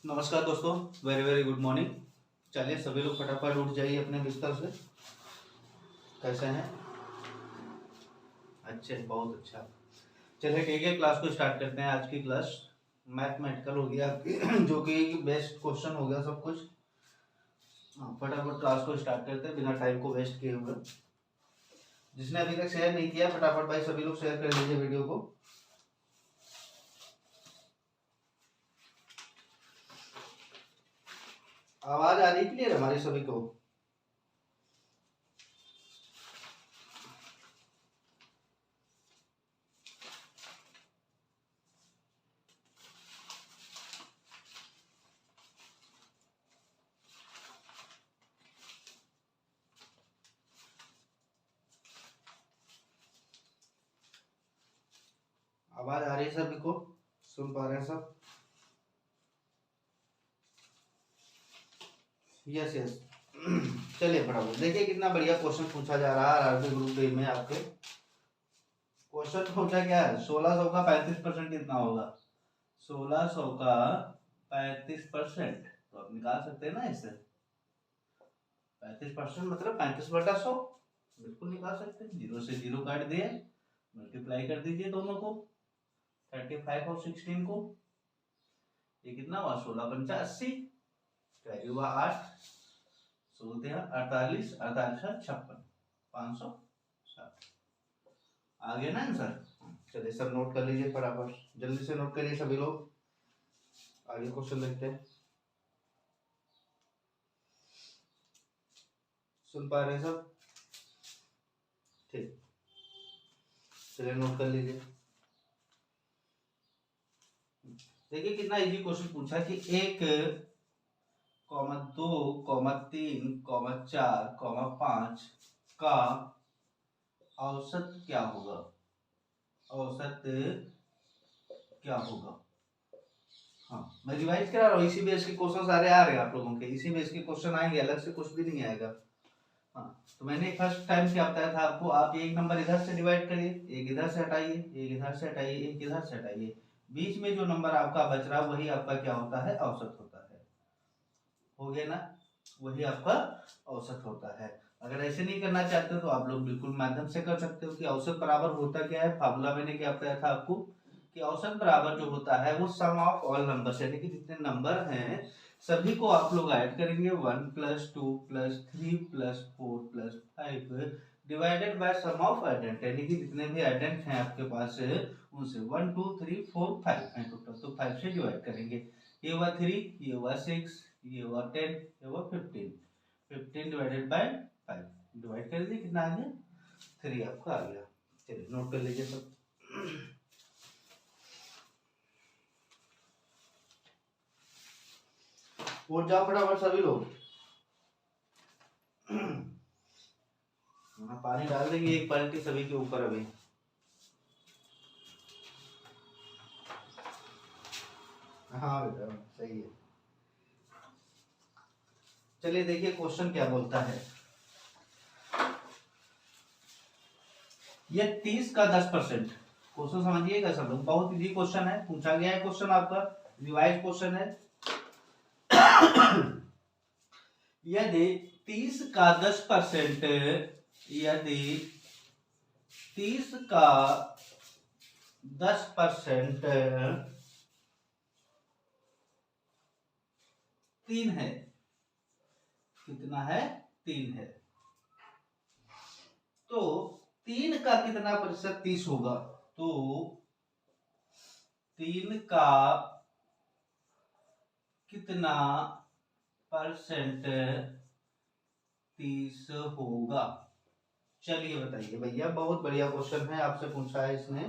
नमस्कार दोस्तों, very very good morning. चलिए सभी लोग फटाफट उठ जाइए अपने बिस्तर से। कैसे हैं? अच्छे, बहुत अच्छा। चलिए ठीक है, क्लास को स्टार्ट करते हैं। आज की क्लास मैथमेटिकल हो गया आपकी जो कि बेस्ट क्वेश्चन हो गया सब कुछ। फटाफट क्लास को स्टार्ट करते हैं बिना टाइम को वेस्ट किए हुए। जिसने अभी तक शेयर नहीं किया फटाफट भाई सभी लोग शेयर कर दीजिए वीडियो को। आवाज आ रही क्लियर हमारी सभी को? आवाज आ रही है सभी को? सुन पा रहे हैं सब? Yes yes. चलिए फटाफट देखिए कितना बढ़िया क्वेश्चन पूछा जा रहा है आरआरबी ग्रुप डी में आपके। क्वेश्चन पूछा क्या है? 1600 का 35% कितना होगा? 1600 का 35%, तो आप निकाल सकते हैं ना इससे। 35% मतलब 35/100। बिल्कुल निकाल सकते हैं। 0 से 0 काट दिए, मल्टीप्लाई कर दीजिए दोनों को, 35 और 16 को। ये कितना हुआ? 16×5 = 80। वैल्यू हुआ 8। 48 48 56 560। आ गया ना आंसर? चलिए सब नोट कर लीजिए फटाफट, जल्दी से नोट करिए सभी लोग। आगे क्वेश्चन देखते हैं। सुन पा रहे हैं सब? ठीक, चलिए नोट कर लीजिए। देखिए कितना इजी क्वेश्चन पूछा कि 1, 2, 3, 4, 5 का औसत क्या होगा? औसत क्या होगा? हाँ, मैं रिवाइज करा रहा हूँ। इसी बेस के क्वेश्चन सारे आ रहे हैं आप लोगों के। इसी बेस के क्वेश्चन आएंगे, अलग से कुछ भी नहीं आएगा। हाँ, तो मैंने फर्स्ट टाइम क्या बताया था आपको, आप एक नंबर इधर से डिवाइड करिए, एक इधर से हटाइए, एक इधर से हटाइए, एक इधर से हटाइए। बीच में जो नंबर आपका बच रहा है वही आपका क्या होता है? औसत होता है। हो गया ना? वही आपका औसत होता है। अगर ऐसे नहीं करना चाहते तो आप लोग बिल्कुल माध्यम से कर सकते हो कि औसत बराबर होता क्या है। फार्मूला मैंने क्या बताया था आपको कि औसत बराबर जो होता है वो सम ऑफ ऑल नंबर्स, यानी कि जितने नंबर हैं सभी को आप लोग ऐड करेंगे। 1 + 2 + 3 + 4 + 5 डिवाइडेड बाय सम ऑफ एडेंट, यानी कि जितने भी एडेंट हैं आपके पास उनसे 1 2 3 4 5 हैं टोटल, तो 5 से डिवाइड करेंगे। ये हुआ 3, ये हुआ 6, ये हुआ 10, ये हुआ 15। 15 डिवाइडेड बाय 5 डिवाइड कर दीजिए, कितना आ गया? 3 आपका आ गया। चलिए नोट कर लीजिए सब। उठ जाओ फटाफट सभी लोग। पानी डाल देंगे एक बाल्टी सभी के ऊपर अभी। हाँ बेटा सही है। चलिए देखिए क्वेश्चन क्या बोलता है। ये 30 का 10%। क्वेश्चन समझिएगा सब लोग, बहुत इजी क्वेश्चन है। पूछा गया है क्वेश्चन आपका, रिवाइज क्वेश्चन है। यदि 30 का 10%, यदि 30 का 10% 3 है, कितना है? 3 है, तो 3 का कितना प्रतिशत 30 होगा? तो 3 का कितना परसेंट 30 होगा? चलिए बताइए भैया, बहुत बढ़िया क्वेश्चन है। आपसे पूछा है इसने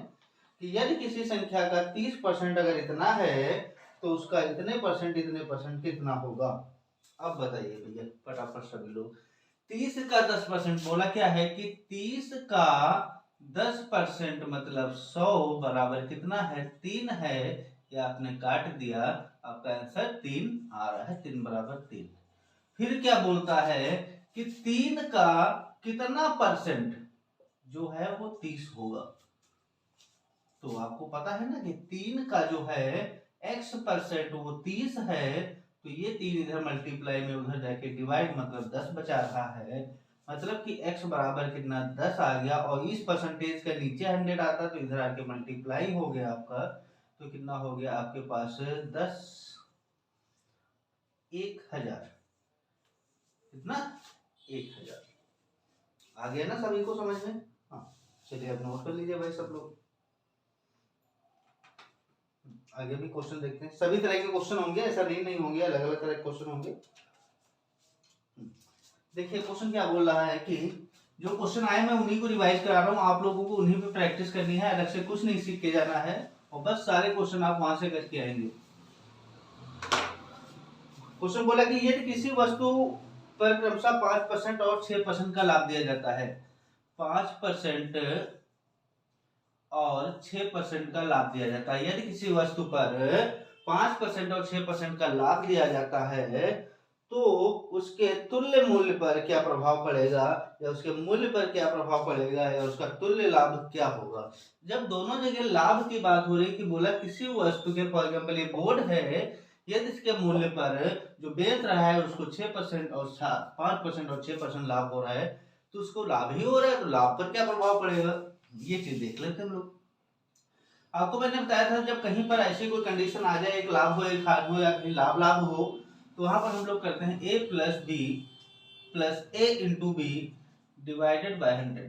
कि यदि किसी संख्या का 30% अगर इतना है तो उसका इतने परसेंट कितना होगा? अब बताइए भैया फटाफट सभी लोग। 30 का 10% बोला क्या है कि 30 का 10% मतलब 100 बराबर कितना है? 3 है। ये आपने काट दिया, आपका आंसर 3 आ रहा है। 3 बराबर 3। फिर क्या बोलता है कि 3 का कितना परसेंट जो है वो 30 होगा? तो आपको पता है ना कि 3 का जो है x% वो 30 है, तो ये 3 इधर मल्टीप्लाई में उधर जाके डिवाइड, मतलब 10 बचा रहा है। मतलब कि x बराबर कितना 10 आ गया, और इस परसेंटेज का नीचे 100 आता तो इधर आके मल्टीप्लाई हो गया आपका, तो कितना हो गया आपके पास 10 1000, कितना 1000 आ गया ना सभी को समझ में। हाँ चलिए अब नोट कर लीजिए भाई सब लोग, आगे भी क्वेश्चन देखते हैं। सभी तरह के क्वेश्चन होंगे, ऐसा नहीं होंगे, अलग अलग तरह के क्वेश्चन होंगे। देखिए क्वेश्चन क्या बोल रहा है कि जो क्वेश्चन आए मैं उन्हीं को रिवाइज करा रहा हूँ, आप लोगों को उन्हीं पे प्रैक्टिस करनी है, अलग से कुछ नहीं सीख के जाना है, और बस सारे क्वेश्चन आप वहां से करके आएंगे। क्वेश्चन बोला कि यदि किसी वस्तु पर क्रमशः 5% और 6% का लाभ दिया जाता है, 5% और 6% का लाभ दिया जाता है, यदि किसी वस्तु पर 5% और 6% का लाभ दिया जाता है, तो उसके तुल्य मूल्य पर क्या प्रभाव पड़ेगा, या उसके मूल्य पर क्या प्रभाव पड़ेगा, या उसका तुल्य लाभ क्या होगा। जब दोनों जगह लाभ की बात हो रही कि बोला किसी वस्तु के, फॉर एग्जाम्पल ये बोर्ड है, यदि इसके मूल्य पर जो बेच रहा है उसको 6% और 5% और 6% लाभ हो रहा है, तो उसको लाभ ही हो रहा है, तो लाभ पर क्या प्रभाव पड़ेगा, ये चीज देख लेते हैं हम लोग। आपको मैंने बताया था जब कहीं पर ऐसी कोई कंडीशन आ जाए, एक लाभ हो एक हानि हो, या कहीं लाभ लाभ हो, तो वहां पर हम लोग करते हैं a plus B plus A into B divided by 100।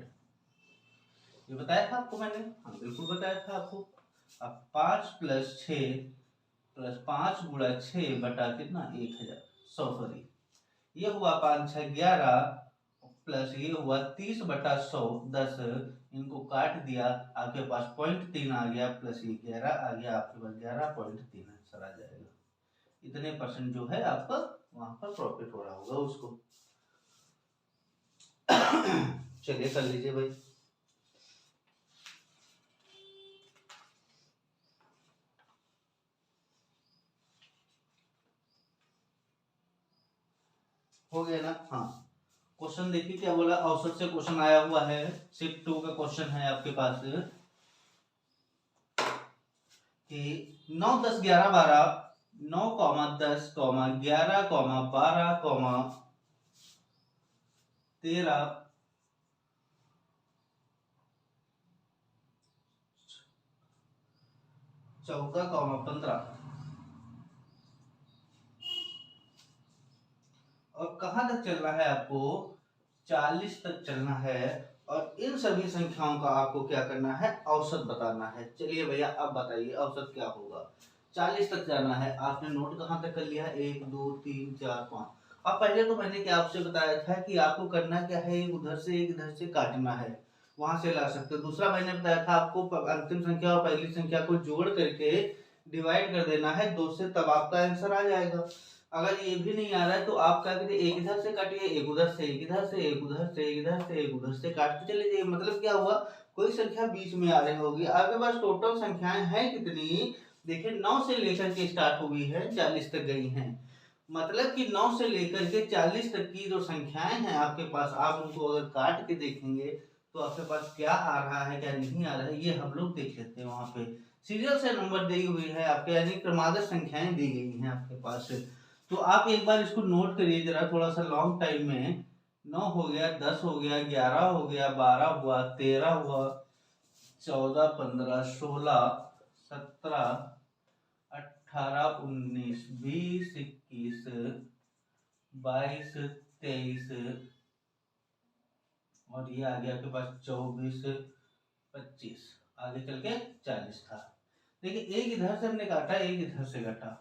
ये बताया था आपको मैंने, हाँ बिल्कुल बताया था आपको। अब 5 प्लस 6 प्लस 5 गुणा 6 बटा कितना 1000, सॉरी ये हुआ 5 6 11 प्लस ये हुआ 30 बटा 100 10, इनको काट दिया, आपके पास 0.3 आ गया, प्लस ये 11 आ गया, आपके पास 11.3 आंसर आ जाएगा। इतने परसेंट जो है आपका वहां पर प्रॉफिट हो रहा होगा उसको। चलिए कर लीजिए भाई। हो गया ना। हाँ क्वेश्चन देखिए क्या बोला, औसत से क्वेश्चन आया हुआ है, शिफ्ट 2 का क्वेश्चन है आपके पास कि 9 10 11 12 9, 10, 11, 12, 13, 14, 15 और कहां तक चलना है आपको, 40 तक चलना है, और इन सभी संख्याओं का आपको क्या करना है, औसत बताना है। चलिए भैया अब बताइए औसत क्या होगा। 40 तक जाना है, आपने नोट कहां तक कर लिया है, 1 2 3 4 5। अब पहले तो मैंने क्या आपसे बताया था कि आपको करना क्या है, एक उधर से एक इधर से काटना है, वहां से ला सकते हो। दूसरा मैंने बताया था आपको अंतिम संख्या और पहली संख्या को जोड़ करके डिवाइड कर देना है 2 से, तब आपका आंसर आ जाएगा। अगर ये भी नहीं आ रहा है तो आप क्या करिए, एक इधर से काटिए, एक उधर से, एक इधर से, एक उधर से, एक इधर से, एक उधर से काटते चले जाइए। मतलब क्या हुआ, कोई संख्या बीच में आ रही होगी। आपके पास टोटल संख्याएं हैं कितनी, देखिए 9 से लेकर के स्टार्ट हुई है 40 तक गई हैं। मतलब कि 9 से लेकर के 40 तक की जो संख्याएं हैं आपके पास, आप उनको अगर काट के देखेंगे तो आपके पास क्या आ रहा है क्या नहीं आ रहा है, ये हम लोग देख लेते हैं। वहां पे सीरियल से नंबर दी हुई है आपके, यानी क्रमागत संख्याएं दी गई हैं आपके पास। तो आप एक बार इसको नोट करिए जरा, थोड़ा सा लॉन्ग टाइम में। 9 हो गया, 10 हो गया, 11 हो गया, 12 हुआ, 13 हुआ, 14 15 16 17 18 19 20 21 22 23 और ये आ गया आपके पास 24 25, आगे चल के 40 था। देखिए एक इधर से हमने काटा, एक इधर से काटा,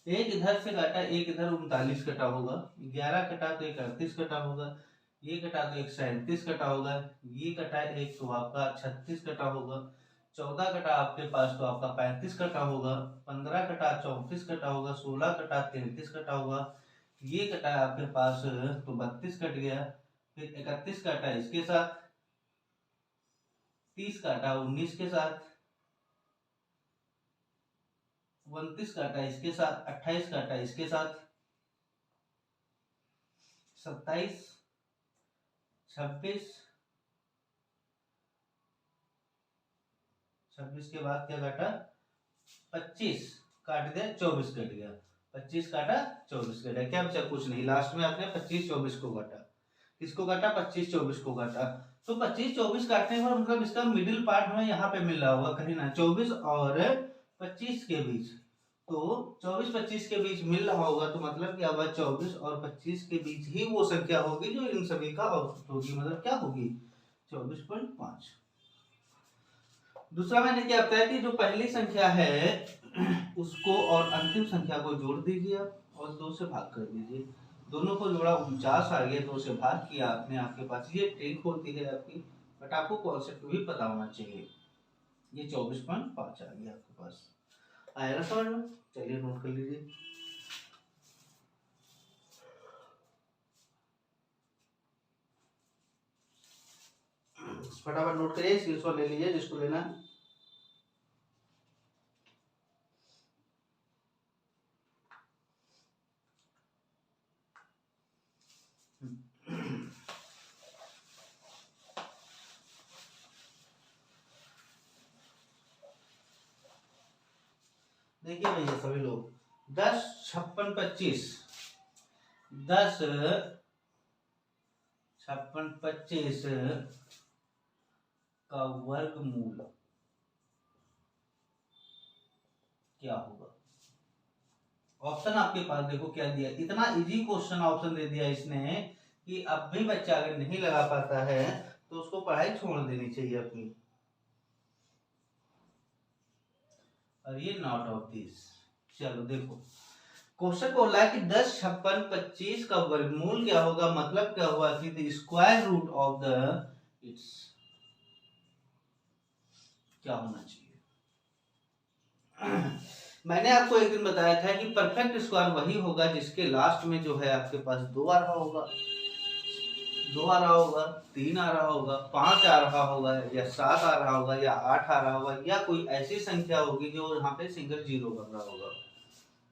एक इधर से काटा, एक इधर 39 कटा होगा, 11 कटा तो एक 38 कटा होगा, ये कटा तो एक 37 कटा होगा, ये कटा एक तो आपका 36 कटा होगा, 14 कटा आपके पास तो आपका 35 कटा होगा, 15 कटा 34 कटा होगा, 16 कटा 33 कटा होगा, ये कटा आपके पास तो 32 कट गया, फिर 31 काटा इसके साथ, 30 काटा 19 के साथ, 29 काटा इसके साथ, 28 काटा इसके साथ, 27 26 26 के बाद क्या काटा 25, काट दिया 24 कट गया, 25 काटा 24 कटा, क्या बचा? कुछ नहीं। लास्ट में आपने 25 24 को काटा, किसको काटा? 25 24 को काटा। तो 25 24 काटने पर मतलब इसका मिडिल पार्ट हमें यहाँ पे मिल रहा होगा कहीं ना, 24 और 25 के बीच। तो 24 25 के बीच मिल रहा होगा, तो मतलब क्या हुआ? 24 और 25 के बीच ही वो संख्या होगी जो इन सभी का औसत होगी, मतलब क्या होगी? 24.5। दूसरा मैंने क्या बताया कि जो पहली संख्या है उसको और अंतिम संख्या को जोड़ दीजिए और 2 से भाग कर दीजिए। दोनों को जोड़ा 49 आ गया, 2 से भाग किया आपने, आपके पास ये ट्रिक होती है आपकी, बट आपको कॉन्सेप्ट भी पता होना चाहिए। ये 24.5 आ गया आपके पास। आया ना समझ में? चलिए नोट कर लीजिए। फटाफट नोट करिए, स्क्रीनशॉट ले लीजिए जिसको लेना है। देखिए भैया सभी लोग, 10 56 25, 10 56 25 का वर्गमूल क्या होगा? ऑप्शन आपके पास देखो क्या दिया, इतना इजी क्वेश्चन ऑप्शन दे दिया इसने कि अब भी बच्चा अगर नहीं लगा पाता है तो उसको पढ़ाई छोड़ देनी चाहिए अपनी। और ये नॉट ऑफ दिस। चलो देखो, क्वेश्चन बोला है कि 10 56 25 का वर्गमूल क्या होगा, मतलब क्या हुआ कि the square root of the it's क्या होना चाहिए। मैंने आपको एक दिन बताया था कि परफेक्ट स्क्वायर वही होगा जिसके लास्ट में जो है आपके पास 2 आ रहा होगा, 2 आ रहा होगा, 3 आ रहा होगा, 5 आ रहा होगा, या 7 आ रहा होगा, या 8 आ रहा होगा, या कोई ऐसी संख्या होगी जो यहाँ पे सिंगल जीरो बन रहा होगा।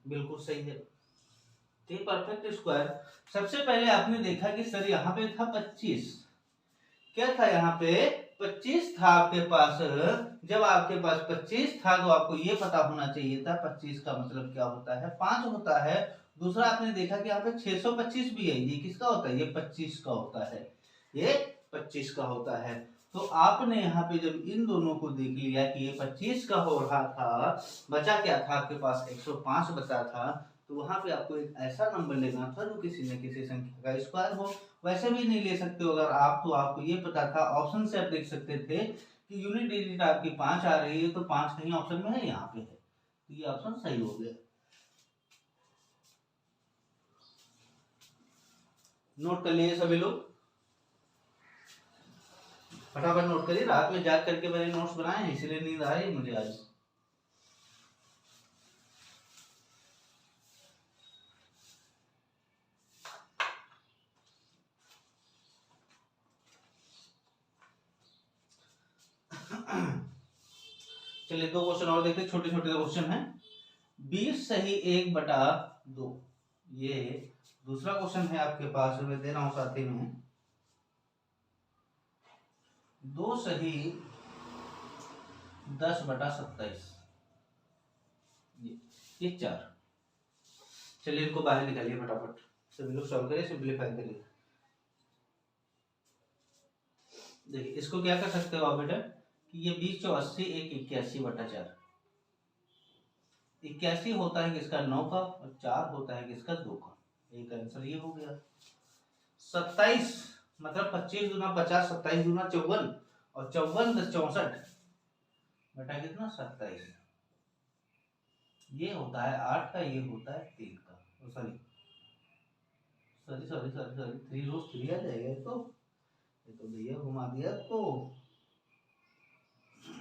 बिल्कुल सही है। तो परफेक्ट स्क्वायर, सबसे पहले आपने देखा कि सर यहाँ पे था 25, क्या था यहाँ पे? 25 था आपके पास। जब आपके पास 25 था तो आपको ये पता होना चाहिए था 25 का मतलब क्या होता है? 5 होता है। दूसरा आपने देखा कि यहाँ पे 625 भी है, ये किसका होता है? ये 25 का होता है, ये 25 का होता है। तो आपने यहाँ पे जब इन दोनों को देख लिया कि ये 25 का हो रहा था, बचा क्या था आपके पास? 105 बचा था। तो वहां पे आपको एक ऐसा नंबर लेना था जो किसी न किसी संख्या का स्क्वायर हो। वैसे भी नहीं ले सकते हो अगर आप, तो आपको ये पता था, ऑप्शन से आप देख सकते थे कि यूनिट डिजिट आपकी 5 आ रही है, तो 5 कहीं ऑप्शन में है, यहाँ पे है, तो ये ऑप्शन सही हो गया। नोट कर लिए सभी लोग? फटाफट नोट करिए, रात में जाग करके मैंने नोट्स बनाए हैं इसलिए नींद आ रही है मुझे आज। चलिए 2 क्वेश्चन और देखते हैं, छोटे छोटे क्वेश्चन हैं। 20 सही 1/2, ये दूसरा क्वेश्चन है आपके पास, मैं दे रहा हूं साथी में। 2 सही 10/27, ये 4। चलिए इनको बाहर निकालिए फटाफट, सभी लोग सॉल्व करिए, सिंपलीफाई करिए। देखिए इसको क्या कर सकते हो आप बेटा कि ये 20 × 80 81/4, 81 होता है किसका? 9 का, और 4 होता है किसका? 2 का। एक आंसर ये हो गया। 27 मतलब 25 दूना 50, 27 दूना 54, और 54 10 64 बेटा कितना? 27। ये होता है 8 का, ये होता है 3 का। Sorry sorry sorry sorry sorry 3 रोज 3 आ जाएगा तो, ये तो भैया घुमा दिया तो।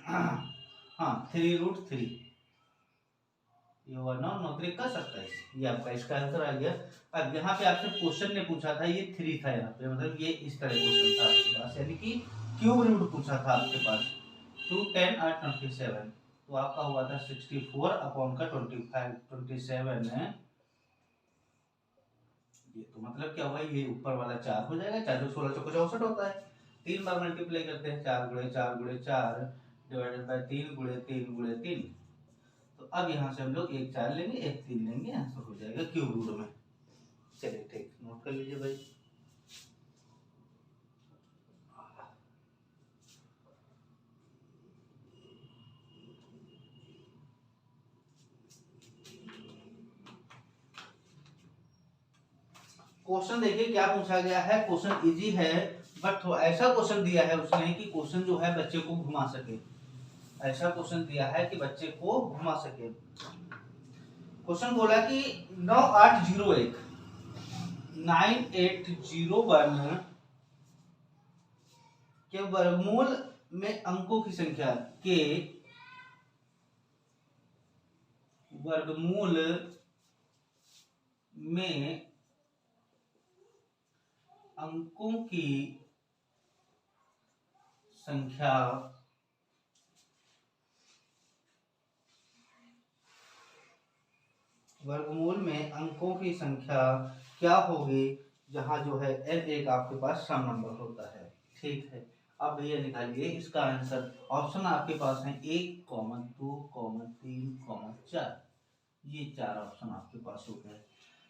हाँ 3√3, ये 1/9 का 27, ये आपका इसका आंसर आ गया। अब यहाँ पे आपसे क्वेश्चन ने पूछा था, ये 3 था यहाँ पे, मतलब ये इस तरह क्वेश्चन था आपके पास, यानी कि क्यूब रूट पूछा था आपके पास। 2 10 और 27, तो आपका हुआ था 64/25 27 है। ये तो मतलब क्या हुआ, ये ऊपर वाला 4 हो जाएगा, 4 16 चौको 64 होता है। 3 बार मल्टीप्लाई करते हैं, 4 × 4 × 4 डिवाइडेड बाय 3 × 3 × 3, तो अब यहाँ से हम लोग 1 4 लेंगे, 1 3 लेंगे, आंसर हो जाएगा क्यूब रूट में। चलिए ठीक, नोट कर लीजिए भाई। क्वेश्चन देखिए क्या पूछा गया है। क्वेश्चन इजी है, बट ऐसा क्वेश्चन दिया है उसने कि क्वेश्चन जो है बच्चे को घुमा सके। ऐसा क्वेश्चन दिया है कि बच्चे को घुमा सके। क्वेश्चन बोला कि 9801 9801 के वर्गमूल में अंकों की संख्या के वर्गमूल में अंकों की संख्या वर्गमूल में अंकों की संख्या क्या होगी जहां जो है n एक आपके पास सम नंबर होता है। ठीक है, अब भैया निकालिए इसका आंसर। ऑप्शन आपके पास है 1, 2, 3, 4। ये 4 ऑप्शन आपके पास हो गए।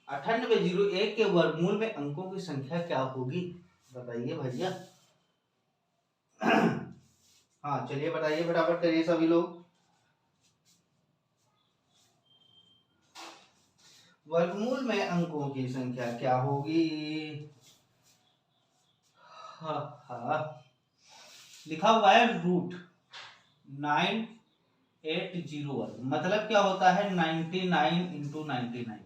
9801 के वर्गमूल में अंकों की संख्या क्या होगी, बताइए भैया। हाँ चलिए बताइए, फटाफट करिए सभी लोग। वर्गमूल में अंकों की संख्या क्या होगी। लिखा हुआ है रूट 9801, मतलब क्या होता है 99 इंटू 99।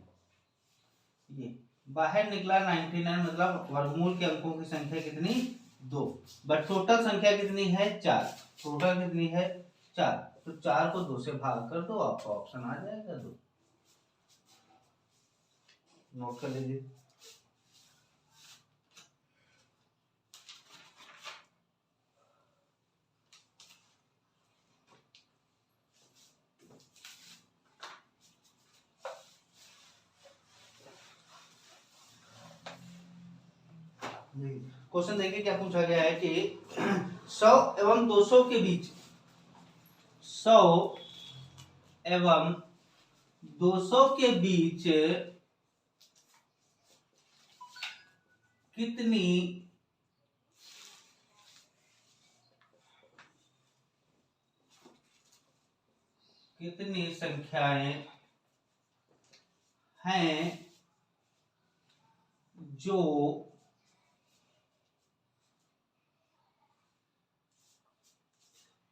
ये बाहर निकला 99, मतलब वर्गमूल के अंकों की संख्या कितनी 2, बट टोटल संख्या कितनी है 4। टोटल कितनी है 4, तो 4 को 2 से भाग कर दो, आपका ऑप्शन आ जाएगा 2। नोट कर लीजिए। क्वेश्चन देखिए क्या पूछा गया है कि 100 एवं 200 के बीच 100 एवं 200 के बीच कितनी संख्याएं हैं जो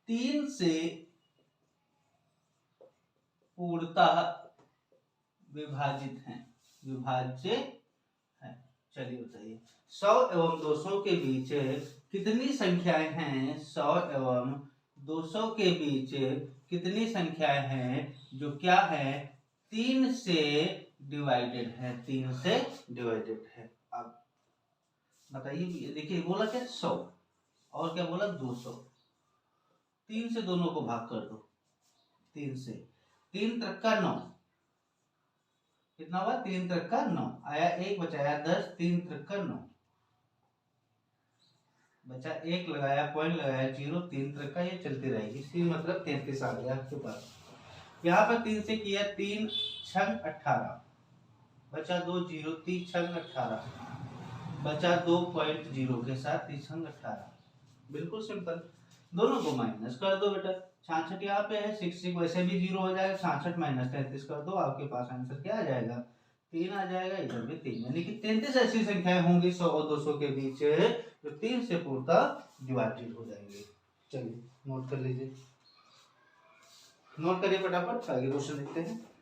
3 से पूर्णतः विभाजित हैं, विभाज्य है। चलिए बताइए 100 एवं 200 के बीच कितनी संख्याएं हैं। 100 एवं 200 के बीच कितनी संख्याएं हैं जो क्या है 3 से डिवाइडेड है, 3 से डिवाइडेड है। अब बताइए, देखिए बोला क्या 100 और क्या बोला 200, 3 से दोनों को भाग कर दो। 3 से 3 तक का 9, कितना हुआ 3 तक का 9 आया, 1 बचाया 10, 3 तक का 9 बचा, 1 लगाया पॉइंट लगाया 0, 3 तक का ये चलती रहेगी। इसी मतलब 33 आ गया आपके पास। यहाँ पर 3 से किया 3 छंग 18, बचा 2 0, 3 छंग 18, बचा 2 पॉइंट 0 के साथ 3 छंग 18। बिल्कुल सिंपल, दोनों को माइनस कर दो बेटा। 66 यहाँ पे है, 66 वैसे भी 0 हो जाएगा, 66 माइनस 33 कर दो, आपके पास आंसर क्या आ जाएगा 3 आ जाएगा, इधर भी 3। यानी कि 33 ऐसी संख्याएं होंगी 100 और 200 के बीच जो 3 से पूर्णतः डिवाइडेड हो जाएंगे। चलिए नोट कर लीजिए, नोट करिए फटाफट, आगे क्वेश्चन देखते हैं।